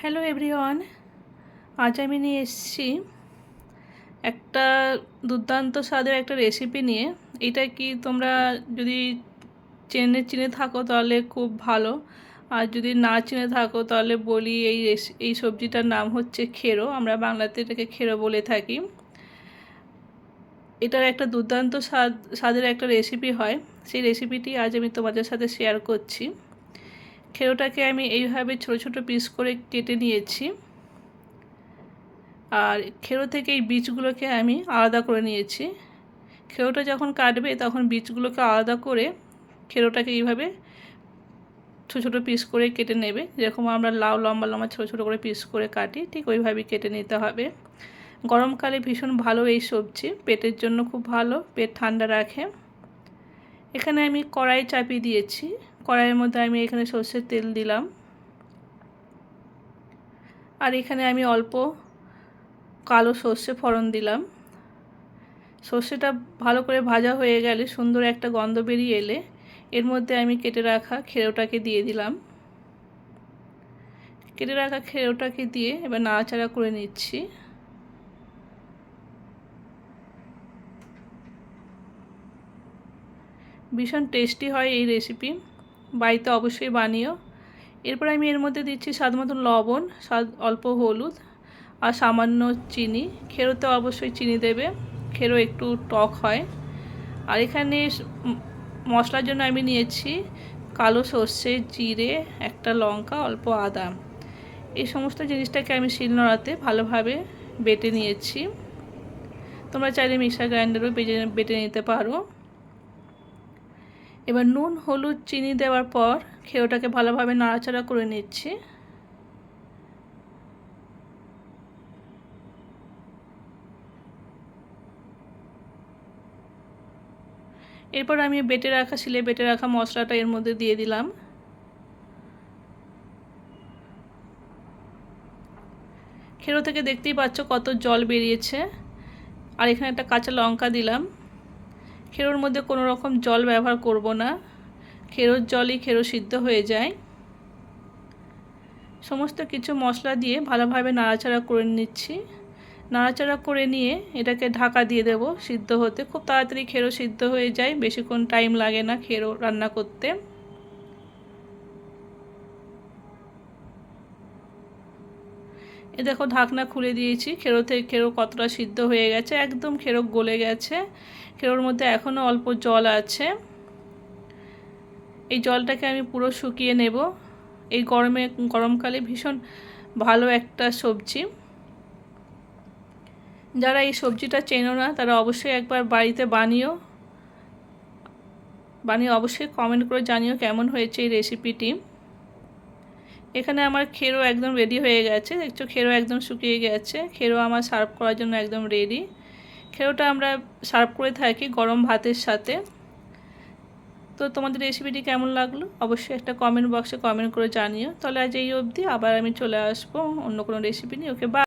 Hello everyone, আজ আমি নিয়ে এসেছি একটা দুর্দান্ত স্বাদের একটা রেসিপি নিয়ে। এটা কি তোমরা যদি চিনে থাকো তাহলে খুব ভালো, আর যদি না চিনে থাকো তাহলে বলি এই সবজিটার নাম হচ্ছে খেরো। আমরা বাংলাতে এটাকে খেরো বলে থাকি। এটার একটা দুর্দান্ত স্বাদের একটা রেসিপি হয়, সেই রেসিপিটি আজ আমি তোমাদের সাথে শেয়ার করছি। খেরোটাকে আমি এইভাবে ছোট ছোট পিস করে কেটে নিয়েছি, আর খেরো থেকে এই বীজগুলোকে আমি আলাদা করে নিয়েছি। খেরোটা যখন কাটবে তখন বীজগুলোকে আলাদা করে খেরোটাকে এইভাবে ছোটো ছোটো পিস করে কেটে নেবে। যেরকম আমরা লাউ লম্বা লম্বা ছোটো ছোটো করে পিস করে কাটি, ঠিক ওইভাবেই কেটে নিতে হবে। গরমকালে ভীষণ ভালো এই সবজি, পেটের জন্য খুব ভালো, পেট ঠান্ডা রাখে। এখানে আমি কড়াই চাপিয়ে দিয়েছি। কড়াইয়ের মধ্যে আমি এখানে সর্ষের তেল দিলাম, আর এখানে আমি অল্প কালো সর্ষে ফোড়ন দিলাম। সর্ষেটা ভালো করে ভাজা হয়ে গেলে, সুন্দর একটা গন্ধ বেরিয়ে এলে এর মধ্যে আমি কেটে রাখা খেরোটাকে দিয়ে দিলাম। কেটে রাখা খেরোটাকে দিয়ে এবার নাড়াচাড়া করে নিচ্ছি। ভীষণ টেস্টি হয় এই রেসিপি, বাড়িতে অবশ্যই বানিও। এরপর আমি এর মধ্যে দিচ্ছি স্বাদ মতন লবণ, অল্প হলুদ আর সামান্য চিনি। খেরোতে অবশ্যই চিনি দেবে, খেরো একটু টক হয়। আর এখানে মশলার জন্য আমি নিয়েছি কালো সর্ষে, জিরে, একটা লঙ্কা, অল্প আদা। এই সমস্ত জিনিসটাকে আমি শিলনোড়াতে ভালোভাবে বেটে নিয়েছি। তোমরা চাইলে মিক্সার গ্রাইন্ডারও বেটে নিতে পারো। এবার নুন, হলুদ, চিনি দেওয়ার পর খেরোটাকে ভালোভাবে নাড়াচাড়া করে নিচ্ছি। এরপর আমি শিলে বেটে রাখা মশলাটা এর মধ্যে দিয়ে দিলাম। খেরো থেকে দেখতেই পাচ্ছ কত জল বেরিয়েছে। আর এখানে একটা কাঁচা লঙ্কা দিলাম। খেরোর মধ্যে কোনো রকম জল ব্যবহার করব না, খেরোর জলই খেরো সিদ্ধ হয়ে যায়। সমস্ত কিছু মশলা দিয়ে ভালোভাবে নাড়াচাড়া করে নিচ্ছি। নাড়াচাড়া করে নিয়ে এটাকে ঢাকা দিয়ে দেব সিদ্ধ হতে। খুব তাড়াতাড়ি খেরো সিদ্ধ হয়ে যায়, বেশিক্ষণ টাইম লাগে না খেরো রান্না করতে। এ দেখো ঢাকনা খুলে দিয়েছি, খেরো কতটা সিদ্ধ হয়ে গেছে, একদম খেরো গলে গেছে। খেরোর মধ্যে এখনও অল্প জল আছে। এই জলটাকে আমি পুরো শুকিয়ে নেব। এই গরমকালে ভীষণ ভালো একটা সবজি। যারা এই সবজিটা চেনো না তারা অবশ্যই একবার বাড়িতে বানিয়ে অবশ্যই কমেন্ট করে জানিও কেমন হয়েছে এই রেসিপিটি। এখানে আমার খেরো একদম রেডি হয়ে গেছে, দেখছো খেরো একদম শুকিয়ে গেছে। খেরো আমার সার্ভ করার জন্য একদম রেডি। খেরোটা আমরা সার্ভ করে থাকি গরম ভাতের সাথে। তো তোমাদের রেসিপিটি কেমন লাগলো অবশ্যই একটা কমেন্ট বক্সে কমেন্ট করে জানিও। তাহলে আজ এই অবধি, আবার আমি চলে আসবো অন্য কোনো রেসিপি নিয়ে। ওকে, বাই।